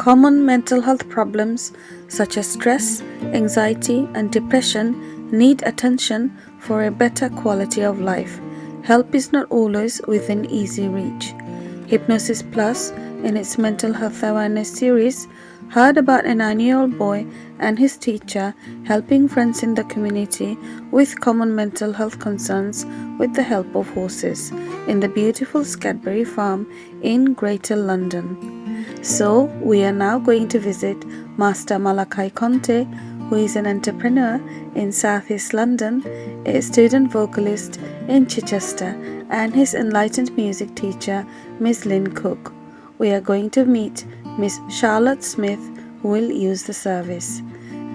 Common mental health problems such as stress, anxiety, and depression need attention for a better quality of life. Help is not always within easy reach. Hypnosis Plus, in its mental health awareness series, heard about a 9-year-old boy and his teacher helping friends in the community with common mental health concerns with the help of horses in the beautiful Scadbury Farm in Greater London. So, we are now going to visit Master Malachi Conte, who is an entrepreneur in South East London, a student vocalist in Chichester, and his enlightened music teacher, Miss Lynn Cook. We are going to meet Miss Charlotte Smith, who will use the service.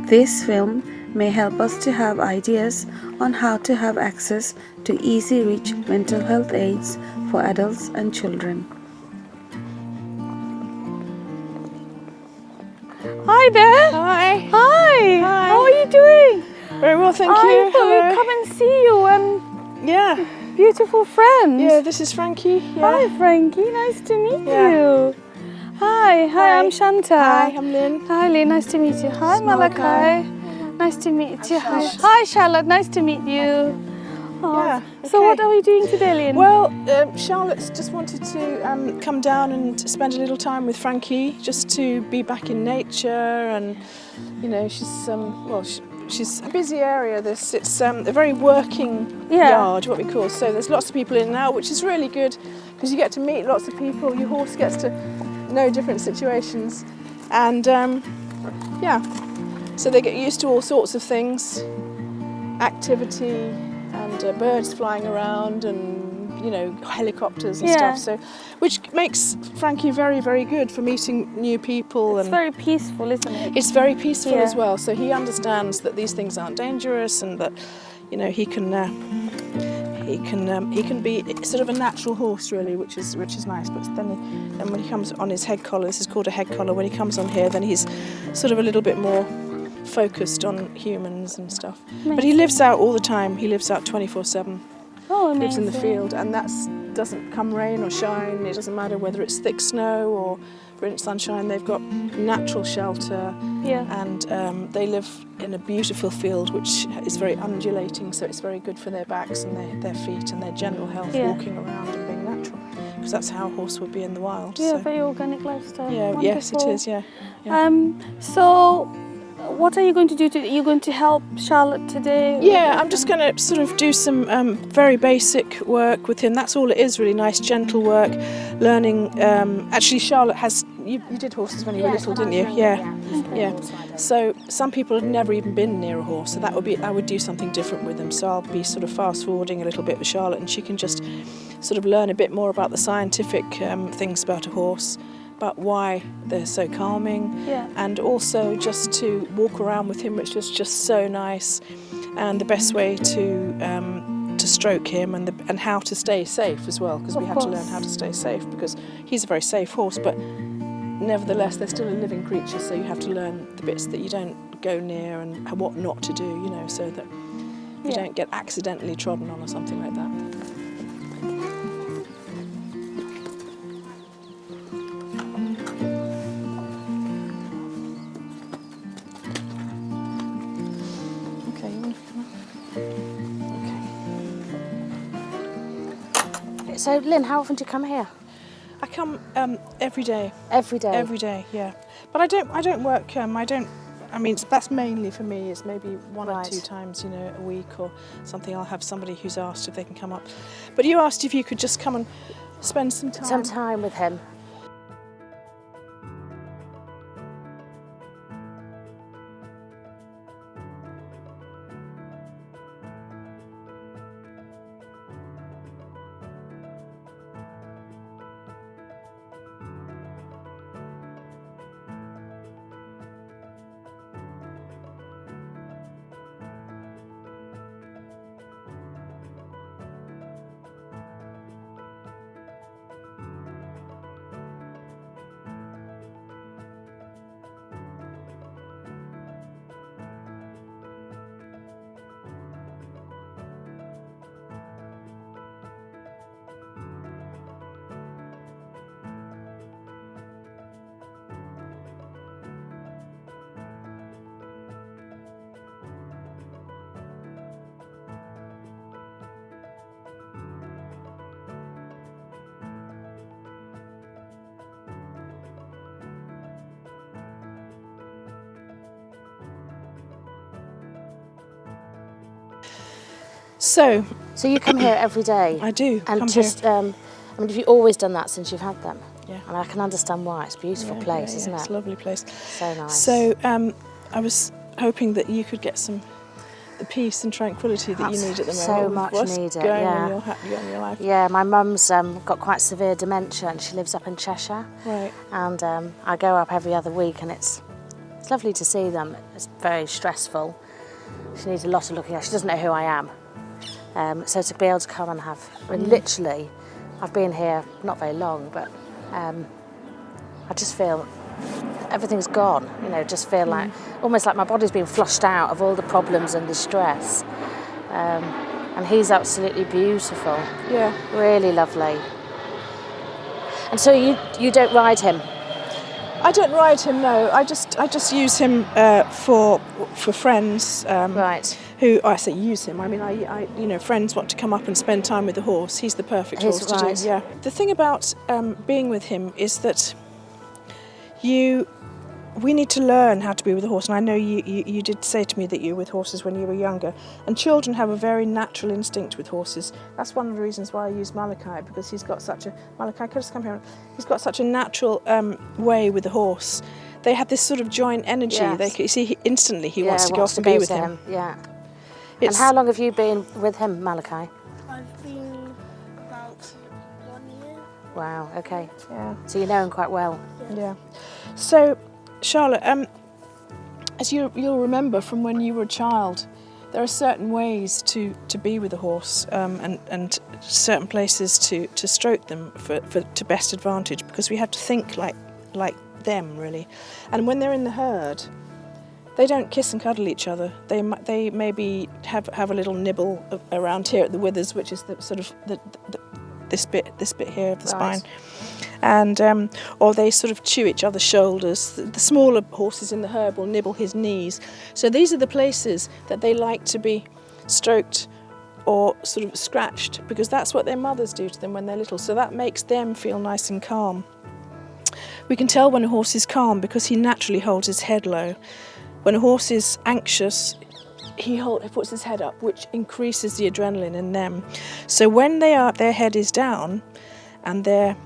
This film may help us to have ideas on how to have access to easy reach mental health aids for adults and children. Hi there. Hi. Hi. Hi. How are you doing? Very well, thank you. I thought Hello. we'd come and see you and Yeah. beautiful friend. Yeah, this is Frankie. Yeah. Hi, Frankie. Nice to meet Yeah. you. Hi. Hi. I'm Shanta. Hi, I'm Lynn. Hi, Lynn. Nice to meet you. Hi, It's Malachi. Malachi. Nice to meet you. Hi. Charlotte. Hi, Charlotte. Nice to meet you. Oh, Yeah, So okay. what are we doing today, Lynn? Well, Charlotte's just wanted to come down and spend a little time with Frankie, just to be back in nature, and you know, she's a busy area. It's a very working yard, what we call. So there's lots of people in and out, which is really good because you get to meet lots of people. Your horse gets to know different situations, and yeah, so they get used to all sorts of things, activity. And birds flying around, and you know, helicopters and stuff. So, which makes Frankie very, very good for meeting new people. It's very peaceful, isn't it? It's very peaceful as well. So he understands that these things aren't dangerous, and that you know he can be sort of a natural horse really, which is nice. But then when he comes on his head collar, this is called a head collar. When he comes on here, then he's sort of a little bit more focused on humans and stuff. Amazing. But he lives out all the time. He lives out 24/7. Oh, Lives amazing. in the field, and doesn't come rain or shine. It doesn't matter whether it's thick snow or brilliant sunshine. They've got natural shelter, and they live in a beautiful field which is very undulating, so it's very good for their backs and their feet and their general health, walking around and being natural, because that's how a horse would be in the wild. Yeah, so. very organic lifestyle. Yeah, Wonderful. yes it is, yeah. So what are you going to do? Are you going to help Charlotte today? Yeah, I'm just going to sort of do some very basic work with him. That's all it is, really nice, gentle work. Learning. Actually, Charlotte has. You did horses when you were little, didn't you? Yeah. So some people have never even been near a horse, so I would do something different with them. So I'll be sort of fast forwarding a little bit with Charlotte, and she can just sort of learn a bit more about the scientific things about a horse. About why they're so calming, and also just to walk around with him, which is just so nice, and the best way to stroke him, and how to stay safe as well, because we have to learn how to stay safe, because he's a very safe horse, but nevertheless they're still a living creature, so you have to learn the bits that you don't go near and what not to do, you know, so that you don't get accidentally trodden on or something like that. So, Lynn, how often do you come here? I come every day. Every day? Every day, yeah. But I don't work, I mean, that's mainly for me. It's maybe one or two times, you know, a week or something. I'll have somebody who's asked if they can come up. But you asked if you could just come and spend some time. Some time with him. So So you come here every day? I do And come just, here. I mean, have you always done that since you've had them? Yeah. And I can understand why. It's a beautiful place, isn't It's it? a lovely place. So nice. So I was hoping that you could get the peace and tranquility that you need at the moment. So with much what's need it, going yeah. on in your life. Yeah, my mum's got quite severe dementia and she lives up in Cheshire. Right. And I go up every other week and it's lovely to see them. It's very stressful. She needs a lot of looking at. She doesn't know who I am. So to be able to come and have, I mean, literally, I've been here not very long, but I just feel everything's gone, you know, just feel like, almost like my body's been flushed out of all the problems and the stress. And he's absolutely beautiful. Yeah. Really lovely. And so you don't ride him? I don't ride him, no. I just use him for friends. Right. Who I say use him. I mean, I you know, friends want to come up and spend time with the horse. He's the perfect horse to right. do. Yeah. The thing about being with him is that we need to learn how to be with a horse. And I know you did say to me that you were with horses when you were younger. And children have a very natural instinct with horses. That's one of the reasons why I use Malachi, because he's got such a he's got such a natural way with the horse. They have this sort of joint energy. Yes. You see, instantly he wants to go wants off and to be go with to him. Yeah. It's, And how long have you been with him, Malachi? I've been about 1 year. Wow, okay. Yeah. So you know him quite well. Yeah. So, Charlotte, as you'll remember from when you were a child, there are certain ways to be with a horse and certain places to stroke them to best advantage, because we have to think like them, really. And when they're in the herd, they don't kiss and cuddle each other. They maybe have a little nibble around here at the withers, which is the sort of this bit here of the spine, and or they sort of chew each other's shoulders. The smaller horses in the herd will nibble his knees. So these are the places that they like to be stroked or sort of scratched, because that's what their mothers do to them when they're little. So that makes them feel nice and calm. We can tell when a horse is calm because he naturally holds his head low. When a horse is anxious, he puts his head up, which increases the adrenaline in them. So when their head is down and their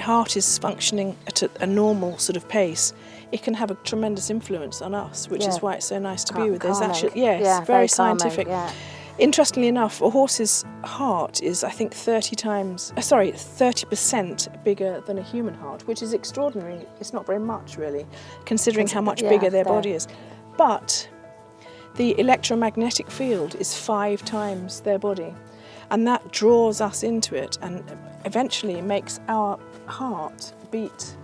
heart is functioning at a normal sort of pace, it can have a tremendous influence on us, which is why it's so nice to be with. There's actually, yeah, very calming, scientific. yeah. Interestingly enough, a horse's heart is, I think, 30% bigger than a human heart, which is extraordinary. It's not very much, really, considering how much bigger their body is. But the electromagnetic field is 5 times their body, and that draws us into it and eventually makes our heart beat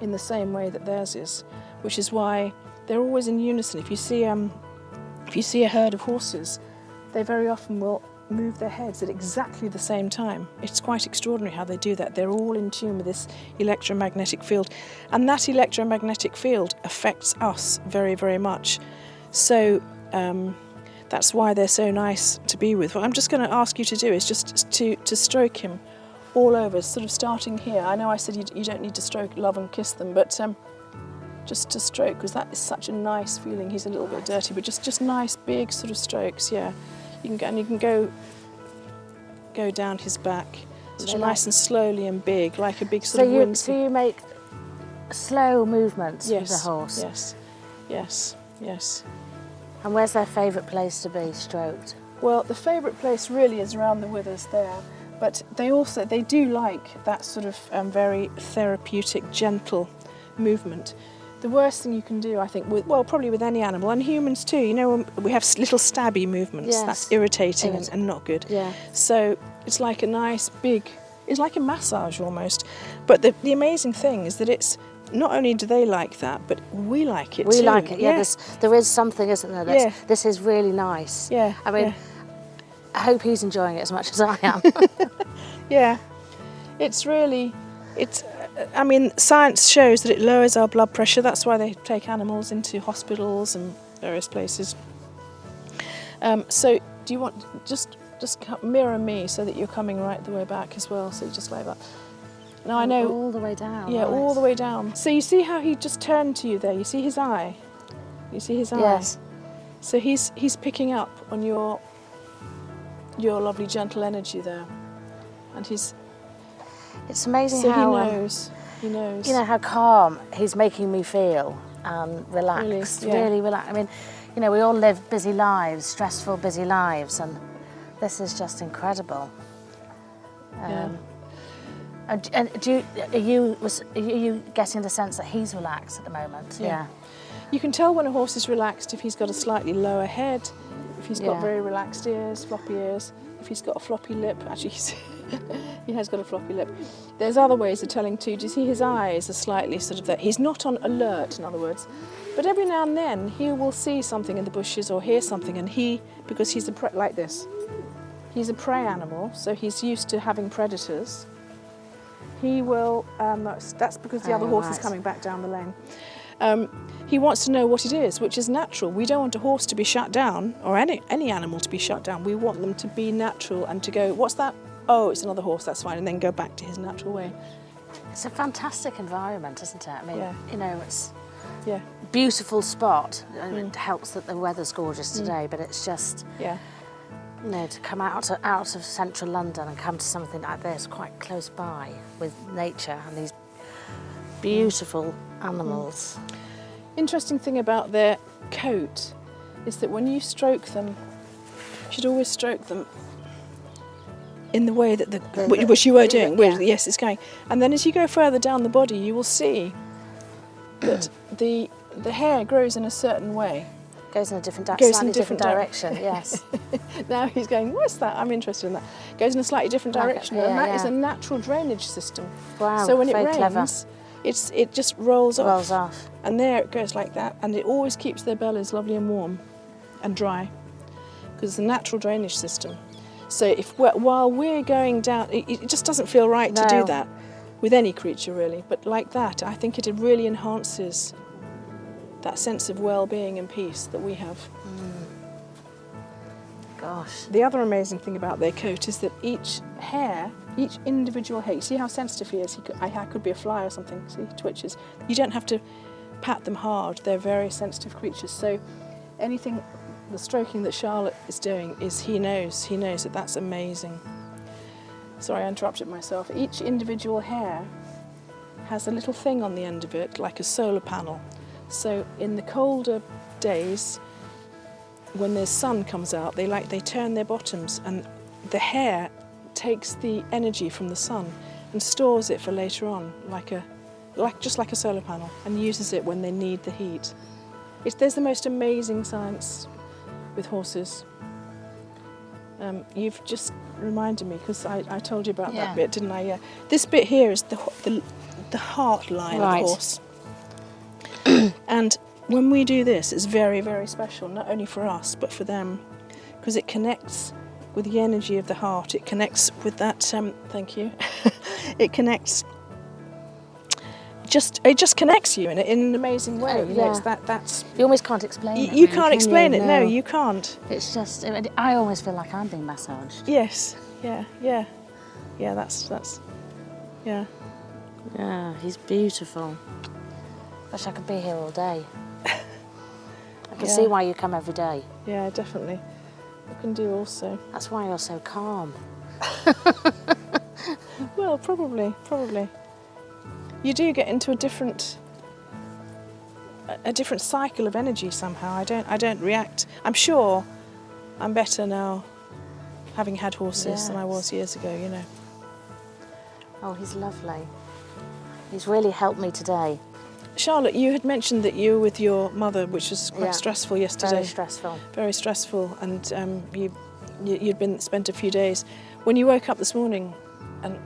in the same way that theirs is, which is why they're always in unison. If you see a herd of horses, they very often will move their heads at exactly the same time. It's quite extraordinary how they do that. They're all in tune with this electromagnetic field, and that electromagnetic field affects us very, very much. So that's why they're so nice to be with. What I'm just going to ask you to do is just to stroke him all over, sort of starting here. I know I said you don't need to stroke, love and kiss them, but just to stroke, because that is such a nice feeling. He's a little bit dirty, but just nice big sort of strokes. Yeah, you can go down his back, such nice and slowly and big, like a big sort of wind. So you make slow movements with the horse. Yes. And where's their favourite place to be stroked? Well, the favourite place really is around the withers there, but they do like that sort of very therapeutic, gentle movement. The worst thing you can do, I think, probably with any animal, and humans too, you know, we have little stabby movements. Yes. That's irritating and not good. Yeah. So it's like a nice big, it's like a massage almost. But the amazing thing is that it's, not only do they like that, but we like it too. We like it, yeah. There is something, isn't there? This is really nice. Yeah. I mean, I hope he's enjoying it as much as I am. Yeah. I mean, science shows that it lowers our blood pressure. That's why they take animals into hospitals and various places. So do you want, just mirror me so that you're coming right the way back as well, so just like that. Now I know... All the way down. Yeah, right. all the way down. So you see how he just turned to you there? You see his eye? You see his eye? Yes. So he's picking up on your your lovely gentle energy there, and he's It's amazing so how he knows. you know how calm he's making me feel and relaxed. Really, yeah. Really relaxed. I mean, you know, we all live busy lives, stressful, busy lives, and this is just incredible. Yeah. And are you getting the sense that he's relaxed at the moment? Yeah. You can tell when a horse is relaxed if he's got a slightly lower head, if he's got Yeah. very relaxed ears, floppy ears, if he's got a floppy lip. Actually, he has got a floppy lip. There's other ways of telling too. Do you see his eyes are slightly sort of that? He's not on alert, in other words. But every now and then he will see something in the bushes or hear something, and because he's like this, he's a prey animal, so he's used to having predators. He will, that's because the other horse is right. coming back down the lane. He wants to know what it is, which is natural. We don't want a horse to be shut down, or any animal to be shut down. We want them to be natural and to go, what's that? Oh, it's another horse, that's fine, and then go back to his natural way. It's a fantastic environment, isn't it? I mean, Yeah. you know, it's Yeah, a beautiful spot. And it helps that the weather's gorgeous today, but it's just, yeah. you know, to come out of central London and come to something like this quite close by with nature and these beautiful animals. Interesting thing about their coat is that when you stroke them, you should always stroke them in the way that which you were doing. Yeah. Yes, it's going. And then as you go further down the body, you will see that the hair grows in a certain way. Goes in a different, Goes in slightly a different direction. Yes. Now he's going, what's that? I'm interested in that. Goes in a slightly different Like direction, yeah, and that is yeah. a natural drainage system. Wow. So when it very rains, clever. it just rolls off. Rolls off. And there it goes like that, and it always keeps their bellies lovely and warm and dry because it's a natural drainage system. So while we're going down, it just doesn't feel right to do No. that with any creature really, but like that, I think it really enhances that sense of well-being and peace that we have. Gosh. The other amazing thing about their coat is that each individual hair, you see how sensitive he is? I could be a fly or something, see, he twitches. You don't have to pat them hard, they're very sensitive creatures. So anything, the stroking that Charlotte is doing is he knows that that's amazing. Sorry, I interrupted myself. Each individual hair has a little thing on the end of it, like a solar panel. So in the colder days, when the sun comes out, they turn their bottoms, and the hair takes the energy from the sun and stores it for later on, just like a solar panel, and uses it when they need the heat. There's the most amazing science with horses. You've just reminded me, because I told you about Yeah. that bit, didn't I? Yeah. This bit here is the heart line Right. of the horse. And when we do this, it's very, very special, not only for us, but for them, because it connects with the energy of the heart. It connects with that, thank you, it connects, it just connects you in an amazing way. You know, it's that's You almost can't explain it. you really, can't can explain you? it, no, you can't. It's just, I almost feel like I'm being massaged. Yes, yeah, that's, yeah. Yeah, he's beautiful. Wish I could be here all day. I can Yeah. see why you come every day. Yeah, definitely. I can do also. That's why you're so calm. Well, probably. You do get into a different cycle of energy somehow. I don't react. I'm sure I'm better now, having had horses, than I was years ago. You know. Oh, he's lovely. He's really helped me today. Charlotte, you had mentioned that you were with your mother, which was quite stressful yesterday. Very stressful. Very stressful, and you'd spent a few days. When you woke up this morning, and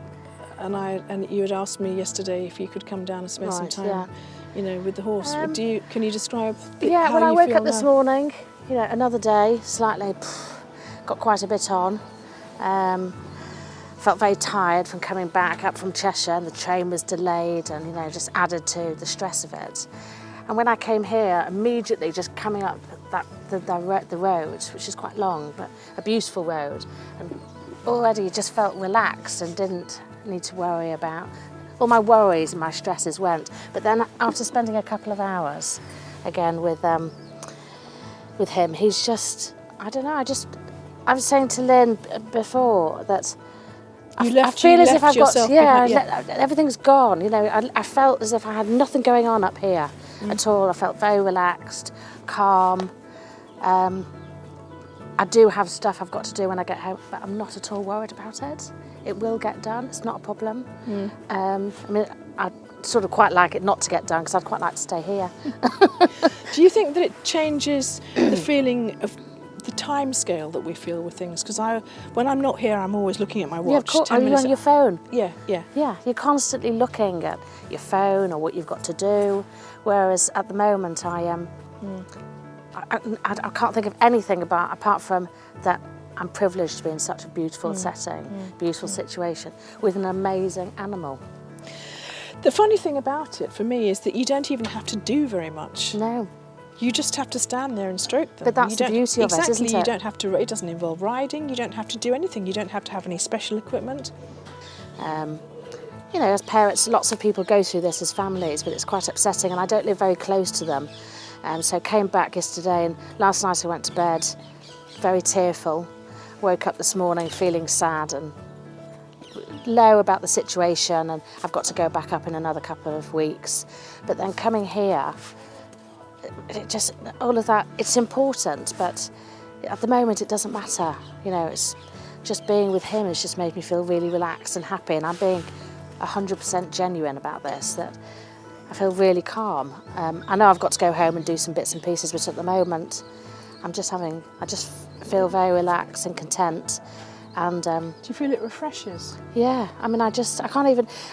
you had asked me yesterday if you could come down and spend some Right, time, yeah. you know, with the horse. Can you describe? Yeah, how when I you woke feel up this now? morning, you know, another day, slightly, got quite a bit on. Felt very tired from coming back up from Cheshire, and the train was delayed, and you know, just added to the stress of it. And when I came here, immediately just coming up the road, which is quite long, but a beautiful road, and already just felt relaxed and didn't need to worry about. All my worries and my stresses went. But then after spending a couple of hours again with him, he's just, I don't know, I was saying to Lynn before that I left feel as if I've got, yourself behind, everything's gone. You know, I felt as if I had nothing going on up here at all. I felt very relaxed, calm. I do have stuff I've got to do when I get home, but I'm not at all worried about it. It will get done. It's not a problem. I mean, I sort of quite like it not to get done because I'd quite like to stay here. Do you think that it changes the feeling of the time scale that we feel with things? Because when I'm not here, I'm always looking at my watch. Yeah, of course. 10 Are you minutes on your phone? Yeah. Yeah, you're constantly looking at your phone or what you've got to do, whereas at the moment I can't think of anything apart from that I'm privileged to be in such a beautiful setting, beautiful situation with an amazing animal. The funny thing about it for me is that you don't even have to do very much. No. You just have to stand there and stroke them. But that's the beauty of it, exactly, isn't it? you don't have to. It doesn't involve riding. You don't have to do anything. You don't have to have any special equipment. You know, as parents, lots of people go through this as families, but it's quite upsetting, and I don't live very close to them. So I came back yesterday, and last night I went to bed very tearful. Woke up this morning feeling sad and low about the situation, and I've got to go back up in another couple of weeks. But then coming here, all of that, it's important, but at the moment it doesn't matter. You know, it's just being with him has just made me feel really relaxed and happy, and I'm being 100% genuine about this, that I feel really calm. I know I've got to go home and do some bits and pieces, but at the moment I just feel very relaxed and content. And Do you feel it refreshes? yeah, I mean, I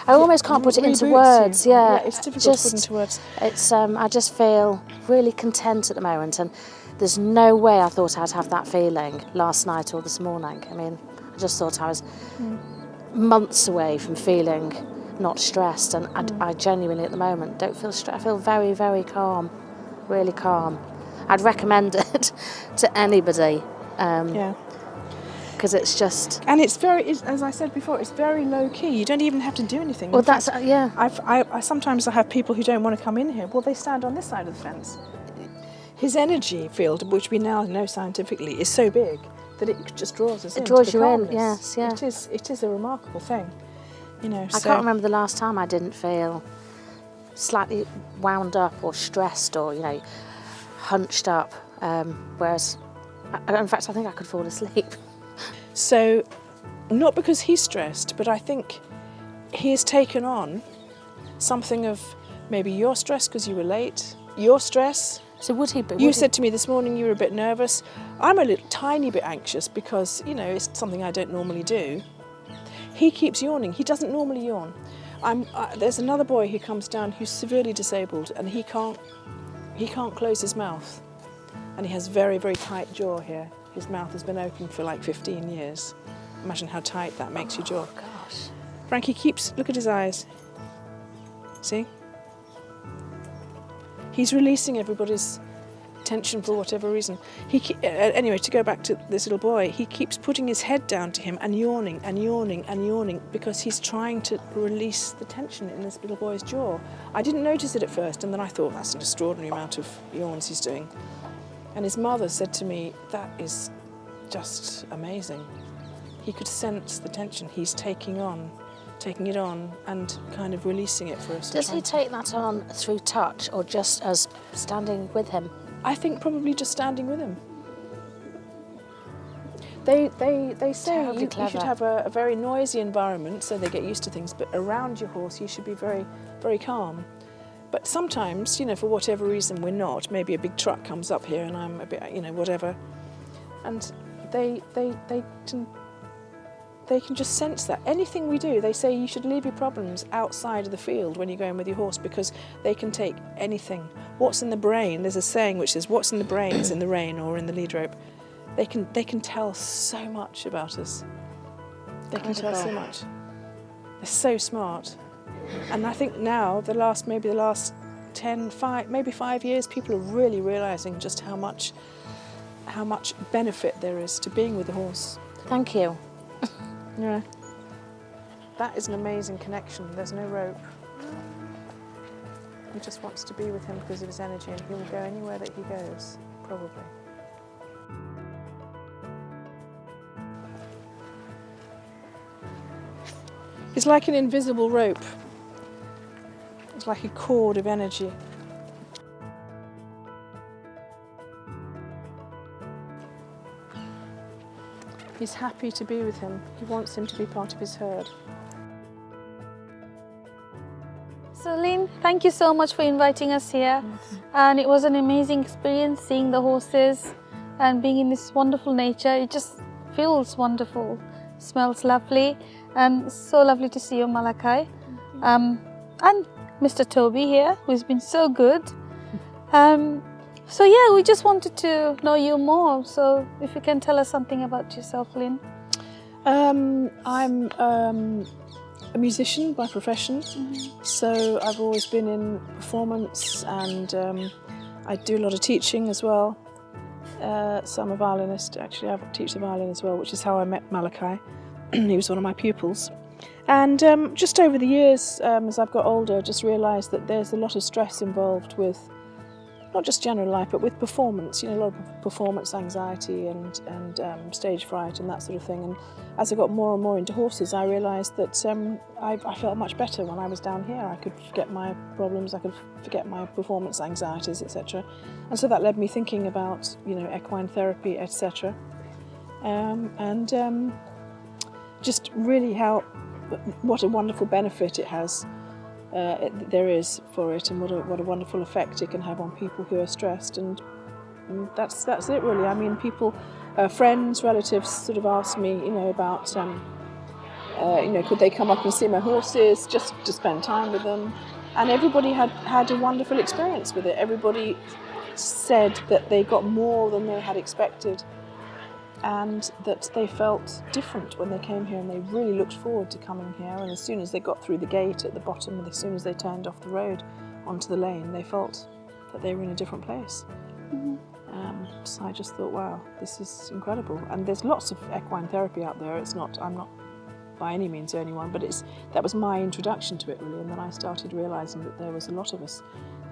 almost can't put it into Reboots words. you. Yeah, It's difficult to put into words. It's I just feel really content at the moment, and there's no way I thought I'd have that feeling last night or this morning. I mean, I just thought I was months away from feeling not stressed, and I genuinely at the moment don't feel stressed. I feel very, very calm, really calm. I'd recommend it to anybody. Yeah. Because it's just... And it's as I said before, it's very low key. You don't even have to do anything. Well, In fact, that's, yeah. I sometimes I have people who don't want to come in here. Well, they stand on this side of the fence. His energy field, which we now know scientifically, is so big that it just draws us in. It draws to the you in, calmness. yes, yeah. It is a remarkable thing. You know, I can't remember the last time I didn't feel slightly wound up or stressed or, you know, hunched up. Whereas, in fact, I think I could fall asleep. So, not because he's stressed, but I think he has taken on something of maybe your stress because you were late, your stress. So would he be? You said to me this morning you were a bit nervous. I'm a tiny bit anxious because, you know, it's something I don't normally do. He keeps yawning. He doesn't normally yawn. There's another boy who comes down who's severely disabled, and he can't close his mouth, and he has very, very tight jaw here. His mouth has been open for like 15 years. Imagine how tight that makes your jaw. Gosh. Frankie look at his eyes. See? He's releasing everybody's tension for whatever reason. Anyway, to go back to this little boy, he keeps putting his head down to him and yawning and yawning and yawning because he's trying to release the tension in this little boy's jaw. I didn't notice it at first, and then I thought, that's an extraordinary amount of yawns he's doing. And his mother said to me, that is just amazing. He could sense the tension he's taking it on and kind of releasing it for us. Does he take that on through touch or just as standing with him? I think probably just standing with him. They say Terribly you clever. should have a very noisy environment so they get used to things, but around your horse you should be very, very calm. But sometimes, you know, for whatever reason we're not. Maybe a big truck comes up here and I'm a bit, you know, whatever. And they can just sense that. Anything we do, they say you should leave your problems outside of the field when you're going with your horse because they can take anything. What's in the brain, there's a saying which says, what's in the brain is in the rein or in the lead rope. They can tell so much about us. They can tell so much. They're so smart. And I think now, the last 5 years, people are really realising just how much benefit there is to being with the horse. Thank you. Yeah. That is an amazing connection. There's no rope. He just wants to be with him because of his energy, and he will go anywhere that he goes, probably. It's like an invisible rope. It's like a cord of energy. He's happy to be with him. He wants him to be part of his herd. So Lynn, thank you so much for inviting us here. And it was an amazing experience seeing the horses and being in this wonderful nature. It just feels wonderful, smells lovely, and so lovely to see you, Malachi. And Mr. Toby here, who's been so good. So yeah, we just wanted to know you more. So if you can tell us something about yourself, Lynn. I'm a musician by profession, so I've always been in performance, and I do a lot of teaching as well. So I'm a violinist, actually. I teach the violin as well, which is how I met Malachi. He was one of my pupils. And just over the years, as I've got older, I just realised that there's a lot of stress involved with not just general life, but with performance. You know, a lot of performance anxiety and stage fright and that sort of thing. And as I got more and more into horses, I realised that I felt much better when I was down here. I could forget my problems, I could forget my performance anxieties, etc. And so that led me thinking about, you know, equine therapy, etc. Just really what a wonderful benefit it has. There is for it, and what a wonderful effect it can have on people who are stressed, and that's it really. I mean, people, friends, relatives sort of ask me, you know, about you know, could they come up and see my horses just to spend time with them, and everybody had a wonderful experience with it. Everybody said that they got more than they had expected, and that they felt different when they came here, and they really looked forward to coming here. And as soon as they got through the gate at the bottom, and as soon as they turned off the road onto the lane, they felt that they were in a different place. So I just thought, wow, this is incredible. And there's lots of equine therapy out there. I'm not by any means the only one, but that was my introduction to it really. And then I started realising that there was a lot of us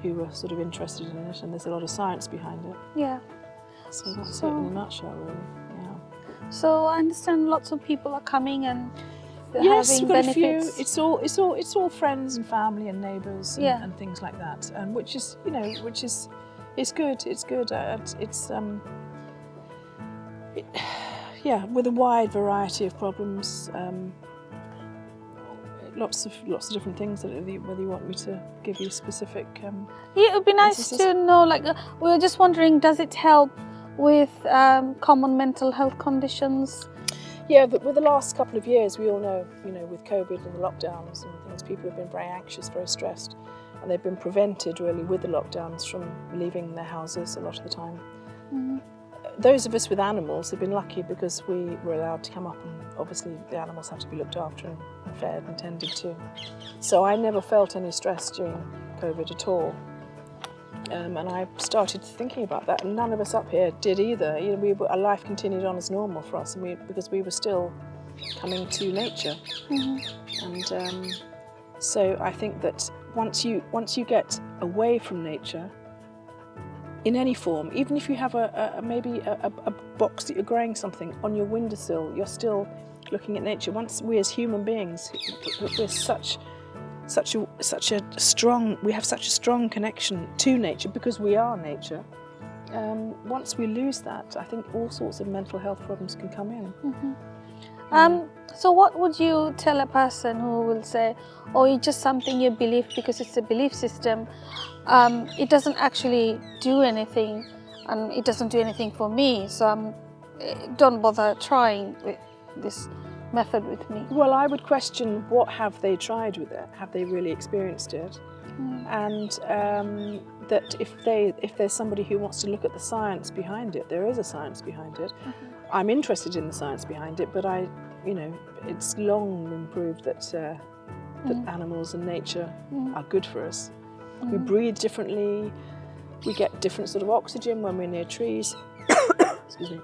who were sort of interested in it, and there's a lot of science behind it. Yeah. So that's it in a nutshell, really. So I understand lots of people are coming and yes, having we've got benefits. a few. It's all friends and family and neighbours and, Yeah. and things like that, and which is, you know, it's good. It's good. Yeah, with a wide variety of problems. Lots of different things. Whether you want me to give you specific. Yeah, it would be nice emphasis. to know. Like, we were just wondering, does it help with common mental health conditions? Yeah, but with the last couple of years, we all know, you know, with COVID and the lockdowns and things, people have been very anxious, very stressed, and they've been prevented really with the lockdowns from leaving their houses a lot of the time. Those of us with animals have been lucky because we were allowed to come up, and obviously the animals have to be looked after and fed and tended to. So I never felt any stress during COVID at all. And I started thinking about that, and none of us up here did either. You know, our life continued on as normal for us, and because we were still coming to nature. And so I think that once you get away from nature, in any form, even if you have maybe a box that you're growing something on your windowsill, you're still looking at nature. Once we as human beings, we're we have such a strong connection to nature because we are nature. Once we lose that, I think all sorts of mental health problems can come in. So what would you tell a person who will say, oh, it's just something you believe because it's a belief system, it doesn't actually do anything, and it doesn't do anything for me, so don't bother trying with this method with me? Well, I would question, what have they tried with it? Have they really experienced it? And that if there's somebody who wants to look at the science behind it, there is a science behind it. I'm interested in the science behind it, but it's long been proved that animals and nature are good for us. We breathe differently. We get different sort of oxygen when we're near trees. Excuse me.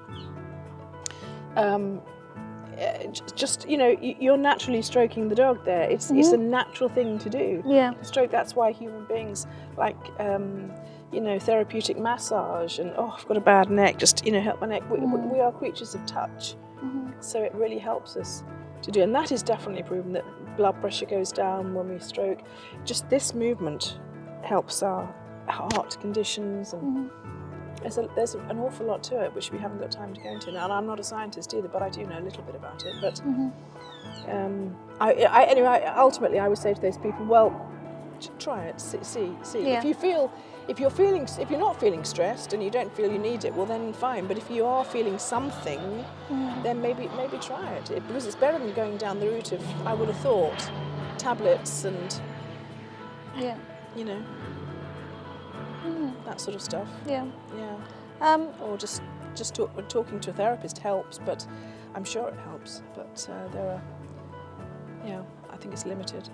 You're naturally stroking the dog there. It's a natural thing to do. Yeah. Stroke. That's why human beings like therapeutic massage and I've got a bad neck, just help my neck. We are creatures of touch, so it really helps us. to do. And that is definitely proven that blood pressure goes down when we stroke. Just this movement helps our heart conditions, and there's an awful lot to it which we haven't got time to go into now. And I'm not a scientist either, but I do know a little bit about it. But anyway, ultimately I would say to those people, well, try it, see. Yeah. If you're not feeling stressed and you don't feel you need it, well then fine. But if you are feeling something, then maybe try it. Because it's better than going down the route of, I would have thought, tablets and Yeah. you know, that sort of stuff. Yeah. Yeah. Or just talking to a therapist helps, but I'm sure it helps. But I think it's limited.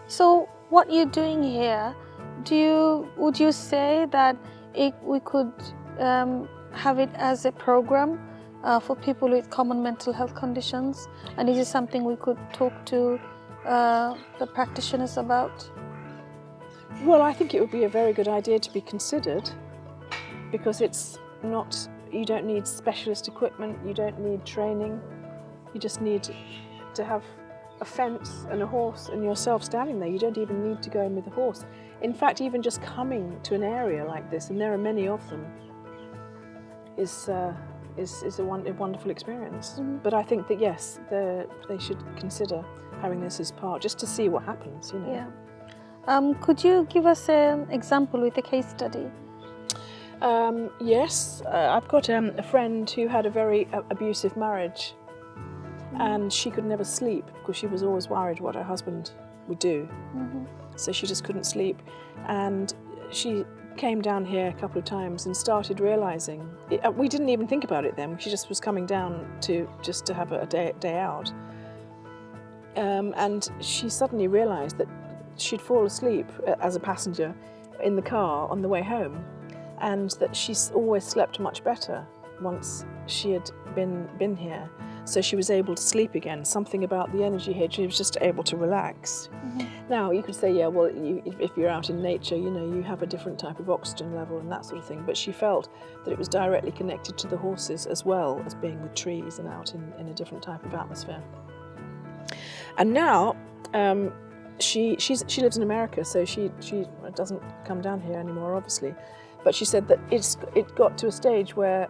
So what you're doing here, would you say that we could have it as a program for people with common mental health conditions? And is it something we could talk to the practitioners about? Well, I think it would be a very good idea to be considered, because it's not, you don't need specialist equipment, you don't need training, you just need to have a fence and a horse and yourself standing there. You don't even need to go in with a horse. In fact, even just coming to an area like this, and there are many of them, is a wonderful experience. But I think that yes, they should consider having this as part, just to see what happens. You know. Yeah. Could you give us an example with a case study? Yes, I've got a friend who had a very abusive marriage, and she could never sleep because she was always worried what her husband would do. So she just couldn't sleep, and she came down here a couple of times and started realising, we didn't even think about it then, she just was coming down to have a day out, and she suddenly realised that she'd fall asleep as a passenger in the car on the way home, and that she's always slept much better once she had been here. So she was able to sleep again. Something about the energy here, she was just able to relax. Now you could say, yeah, well, if you're out in nature, you know, you have a different type of oxygen level and that sort of thing. But she felt that it was directly connected to the horses as well as being with trees and out in a different type of atmosphere. And now she lives in America, so she doesn't come down here anymore, obviously. But she said that it got to a stage where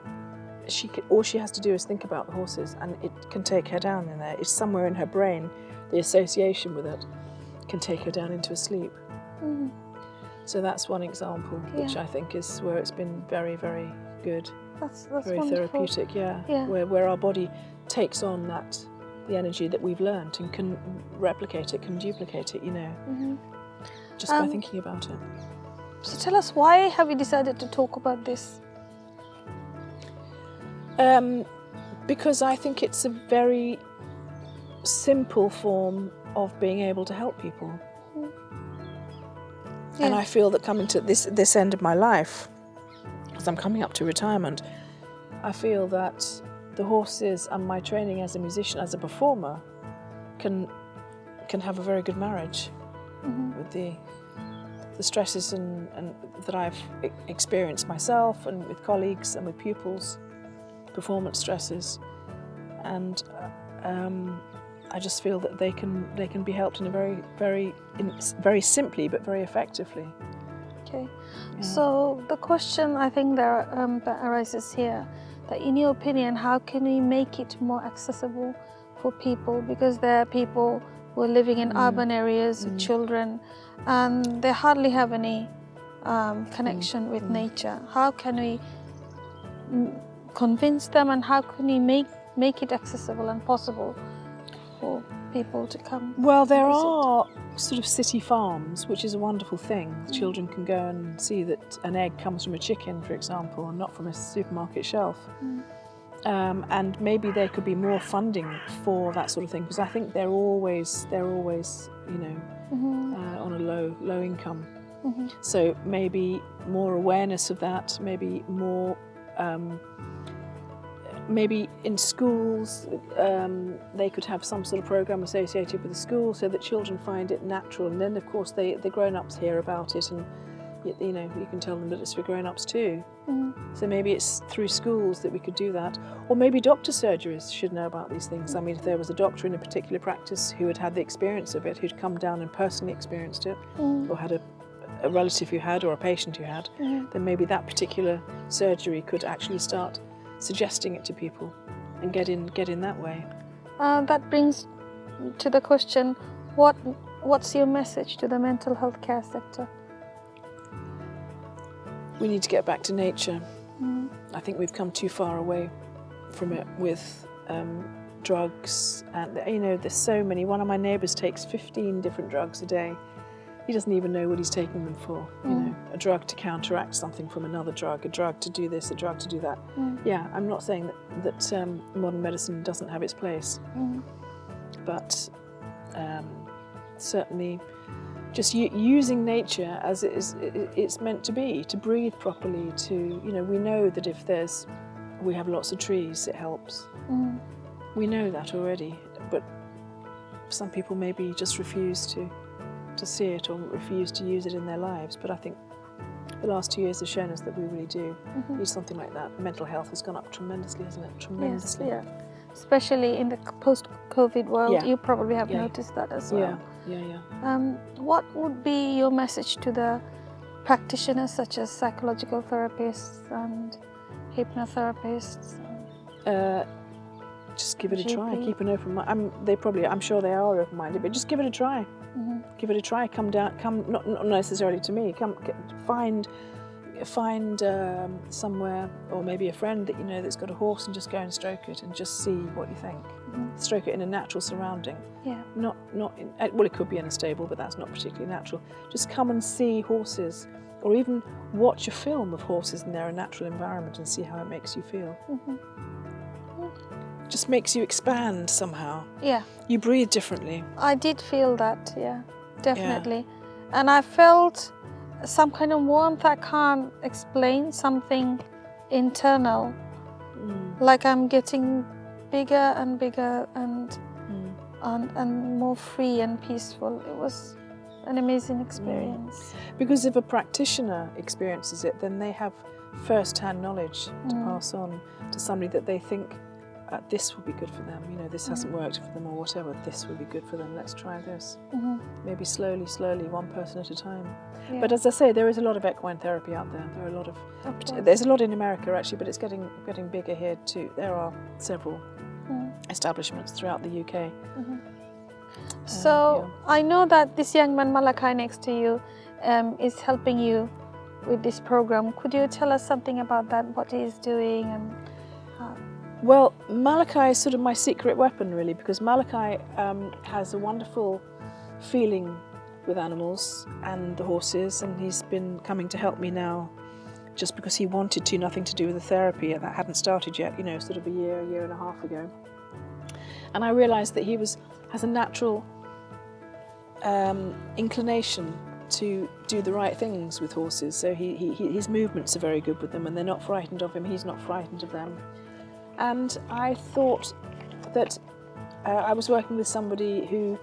all she has to do is think about the horses, and it can take her down in there. It's somewhere in her brain, the association with it can take her down into a sleep. So that's one example, which I think is where it's been very, very good. That's very wonderful. therapeutic, yeah. Where our body takes on the energy that we've learned and can replicate it, can duplicate it, you know, just by thinking about it. So tell us, why have you decided to talk about this? Because I think it's a very simple form of being able to help people. And I feel that coming to this end of my life, as I'm coming up to retirement, I feel that the horses and my training as a musician, as a performer, can have a very good marriage with the stresses and that I've experienced myself, and with colleagues and with pupils, performance stresses, and I just feel that they can be helped in a very simply but very effectively. Okay. Yeah. So the question I think that arises here, that in your opinion, how can we make it more accessible for people? Because there are people who are living in urban areas with children, and they hardly have any connection with nature. How can we convince them, and how can we make it accessible and possible for people to come? Well, there are sort of city farms, which is a wonderful thing. Children can go and see that an egg comes from a chicken, for example, and not from a supermarket shelf. And maybe there could be more funding for that sort of thing, because I think they're always you know, on a low income. So maybe more awareness of that, maybe more. Maybe in schools they could have some sort of program associated with the school, so that children find it natural, and then of course the grown-ups hear about it, and you know, you can tell them that it's for grown-ups too. Mm. So maybe it's through schools that we could do that. Or maybe doctor surgeries should know about these things. I mean, if there was a doctor in a particular practice who had had the experience of it, who'd come down and personally experienced it, or had a relative who had, or a patient who had, then maybe that particular surgery could actually start suggesting it to people and get in that way. That brings to the question, what's your message to the mental health care sector? We need to get back to nature. I think we've come too far away from it with drugs, and you know, there's so many. One of my neighbours takes 15 different drugs a day. He doesn't even know what he's taking them for. You know, a drug to counteract something from another drug, a drug to do this, a drug to do that. Yeah, I'm not saying that modern medicine doesn't have its place, but certainly just using nature as it's meant to be, to breathe properly, to, you know, we know that if we have lots of trees, it helps. We know that already, but some people maybe just refuse to see it or refuse to use it in their lives. But I think the last 2 years have shown us that we really do need something like that. Mental health has gone up tremendously, hasn't it? Tremendously. Yes, yeah. Especially in the post-COVID world, Yeah. you probably have noticed that as well. Yeah. What would be your message to the practitioners such as psychological therapists and hypnotherapists? Just give it a try. GP. Keep an open mind. I'm sure they are open-minded, but just give it a try. Give it a try. Come not necessarily to me. Find somewhere, or maybe a friend that you know that's got a horse, and just go and stroke it and just see what you think. Stroke it in a natural surrounding. Yeah. Not in, well, it could be in a stable, but that's not particularly natural. Just come and see horses, or even watch a film of horses in their natural environment and see how it makes you feel. Just makes you expand somehow. Yeah. You breathe differently. I did feel that, yeah, definitely. And I felt some kind of warmth I can't explain, something internal. Like I'm getting bigger and bigger and more free and peaceful. It was an amazing experience. Because if a practitioner experiences it, then they have first-hand knowledge to pass on to somebody that they think this will be good for them. You know, this hasn't worked for them or whatever. This will be good for them. Let's try this. Maybe slowly, one person at a time. Yeah. But as I say, there is a lot of equine therapy out there. There are a lot of there's a lot in America actually, but it's getting bigger here too. There are several establishments throughout the UK. So I know that this young man Malachi next to you is helping you with this program. Could you tell us something about that? What he is doing and Well, Malachi is sort of my secret weapon, really, because Malachi has a wonderful feeling with animals and the horses, and he's been coming to help me now just because he wanted to, nothing to do with the therapy. That hadn't started yet, you know, sort of a year and a half ago. And I realised that he has a natural inclination to do the right things with horses. So his movements are very good with them, and they're not frightened of him, he's not frightened of them. And I thought that I was working with somebody who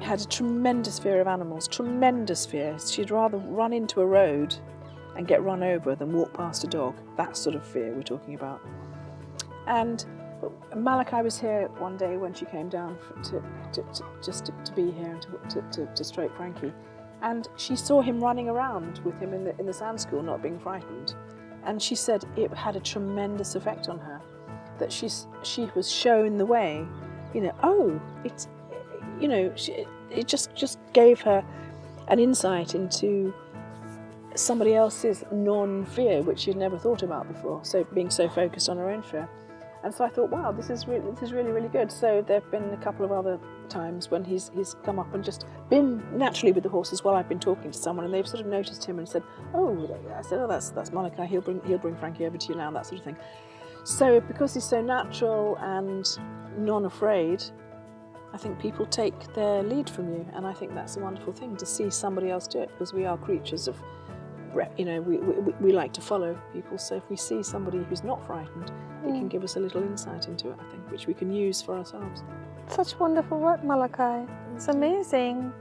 had a tremendous fear of animals, tremendous fear. She'd rather run into a road and get run over than walk past a dog. That sort of fear we're talking about. And Malachi was here one day when she came down to be here and to stroke Frankie. And she saw him running around with him in the sand school, not being frightened. And she said it had a tremendous effect on her. That she was shown the way, you know. It just gave her an insight into somebody else's non-fear, which she'd never thought about before. So being so focused on her own fear, and so I thought, wow, this is really good. So there've been a couple of other times when he's come up and just been naturally with the horses while I've been talking to someone, and they've sort of noticed him and said, oh, I said, oh, that's Malachi. He'll bring Frankie over to you now, and that sort of thing. So because he's so natural and non-afraid, I think people take their lead from you, and I think that's a wonderful thing to see somebody else do it, because we are creatures of, you know, we like to follow people. So if we see somebody who's not frightened, it can give us a little insight into it, I think, which we can use for ourselves. Such wonderful work, Malachi. It's amazing.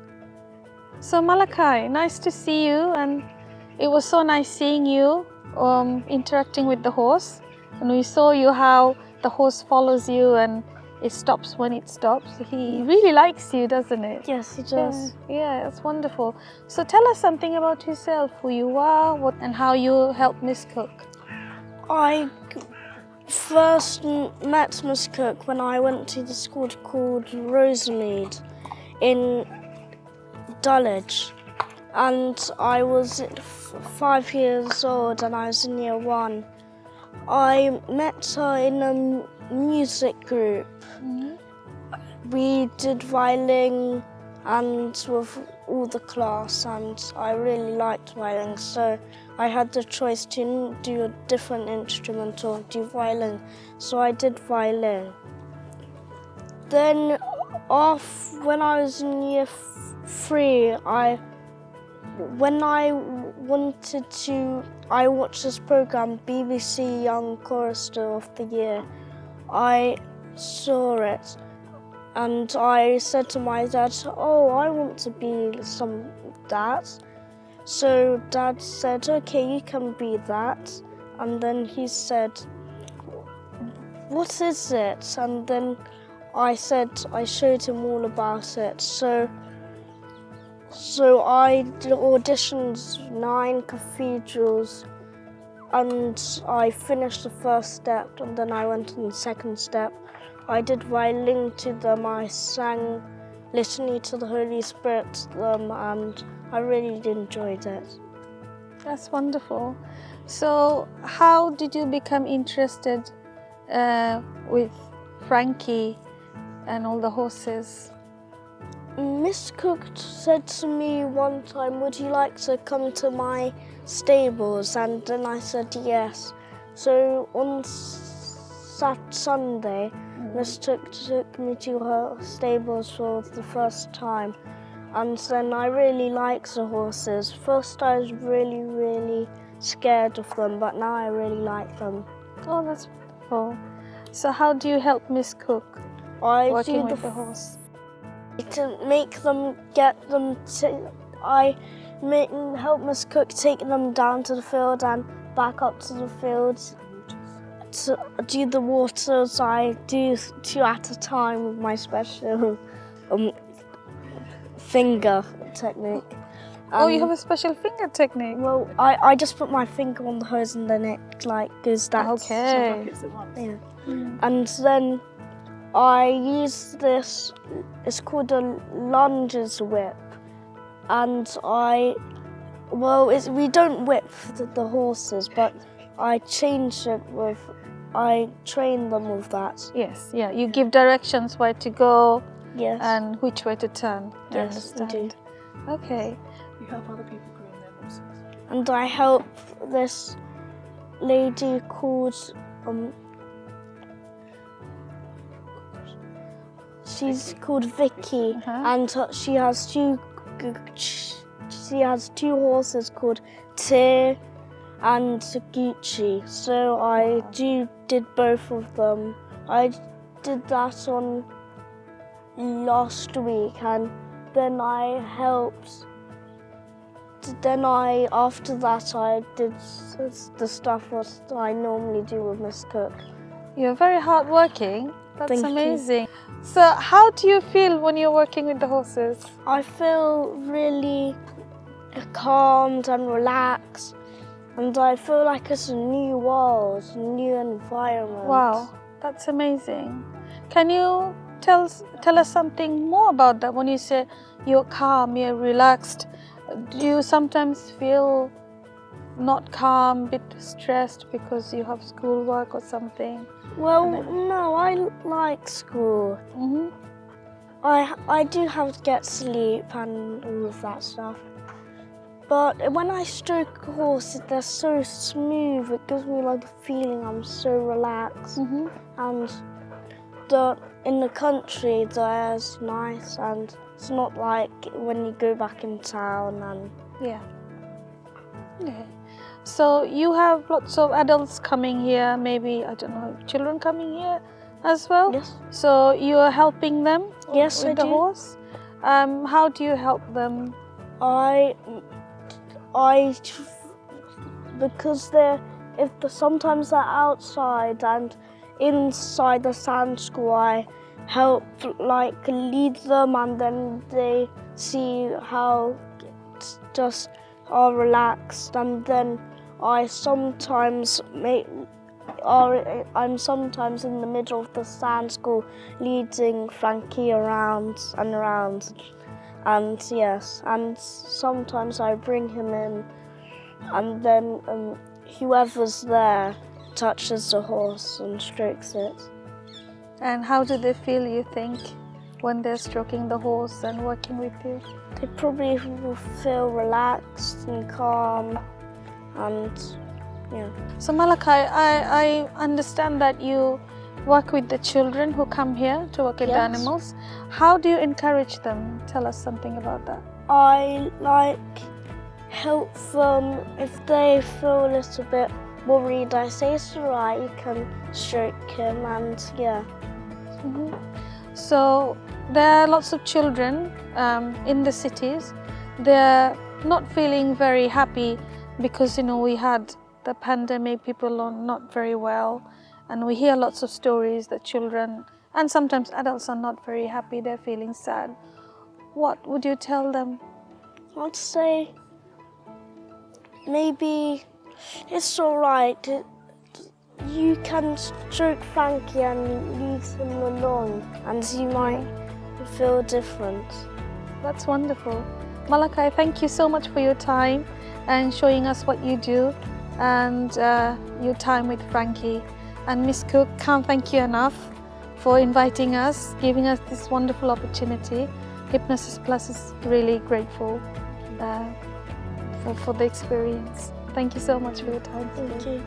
So Malachi, nice to see you, and it was so nice seeing you interacting with the horse, and we saw you how the horse follows you and it stops when it stops. He really likes you, doesn't it? Yes, he does. Yeah, it's wonderful. So tell us something about yourself, who you are, and how you help Miss Cook. I first met Miss Cook when I went to the school called Rosemead in Dulwich, and I was 5 years old and I was in year 1. I met her in a music group. We did violin and with all the class, and I really liked violin, so I had the choice to do a different instrument or do violin, so I did violin. Then when I was in year 3, I watched this program, BBC Young Chorister of the Year. I saw it and I said to my dad, oh, I want to be that. So Dad said, okay, you can be that. And then he said, what is it? And then I showed him all about it. So I did auditioned 9 cathedrals, and I finished the first step, and then I went on the second step. I did violin to them, I sang Litany to the Holy Spirit to them, and I really enjoyed it. That's wonderful. So how did you become interested with Frankie and all the horses? Miss Cook said to me one time, would you like to come to my stables? And then I said yes. So on Sunday, Miss Cook took me to her stables for the first time. And then I really liked the horses. First I was really, really scared of them, but now I really like them. Oh, that's wonderful. So how do you help Miss Cook working with the horse? To make them help Miss Cook take them down to the field and back up to the field. To do the waters, I do 2 at a time with my special finger technique. Oh, you have a special finger technique? Well, I just put my finger on the hose and then it goes down. Okay. Yeah. And then I use this, it's called a lunges whip, and we don't whip the horses, but I train them with that. Yes, yeah. You give directions where to go, Yes. and which way to turn. I Yes, I do. understand. Okay. You help other people groom their horses. And I help this lady called, she's called Vicky, and she has 2 horses called Tyr and Gucci. So I did both of them. I did that on last week, and then after that I did the stuff what I normally do with Miss Cook. You're very hardworking. That's Thank you. amazing. So how do you feel when you're working with the horses? I feel really calmed and relaxed, and I feel like it's a new world, a new environment. Wow, that's amazing. Can you tell us something more about that? When you say you're calm, you're relaxed, do you sometimes feel not calm, a bit stressed because you have schoolwork or something? Well, no, I like school. Mm-hmm. I do have to get sleep and all of that stuff. But when I stroke a horse, they're so smooth. It gives me like a feeling I'm so relaxed. Mm-hmm. And in the country, the air's nice, and it's not like when you go back in town. And Yeah. Okay. So you have lots of adults coming here, maybe, I don't know, children coming here as well? yes, So you are helping them yes, with I the do. horse? How do you help them? I because sometimes they're outside and inside the sand school, I help lead them, and then they see how just are relaxed, and then I'm sometimes in the middle of the sand school leading Frankie around and around, and yes, and sometimes I bring him in, and then whoever's there touches the horse and strokes it. And how do they feel, you think, when they're stroking the horse and working with you? They probably will feel relaxed and calm, and yeah. So Malachi, I understand that you work with the children who come here to work with the Yes. animals. How do you encourage them? Tell us something about that. I help them if they feel a little bit worried. I say it's alright, you can stroke him, and yeah. So there are lots of children in the cities. They're not feeling very happy because, we had the pandemic, people are not very well, and we hear lots of stories that children and sometimes adults are not very happy, they're feeling sad. What would you tell them? I'd say maybe it's alright. You can stroke Frankie and lead him along, and you might feel different. That's wonderful. Malachi, thank you so much for your time and showing us what you do and your time with Frankie. And Miss Cook, can't thank you enough for inviting us, giving us this wonderful opportunity. Hypnosis Plus is really grateful for the experience. Thank you so much for your time. Thank you.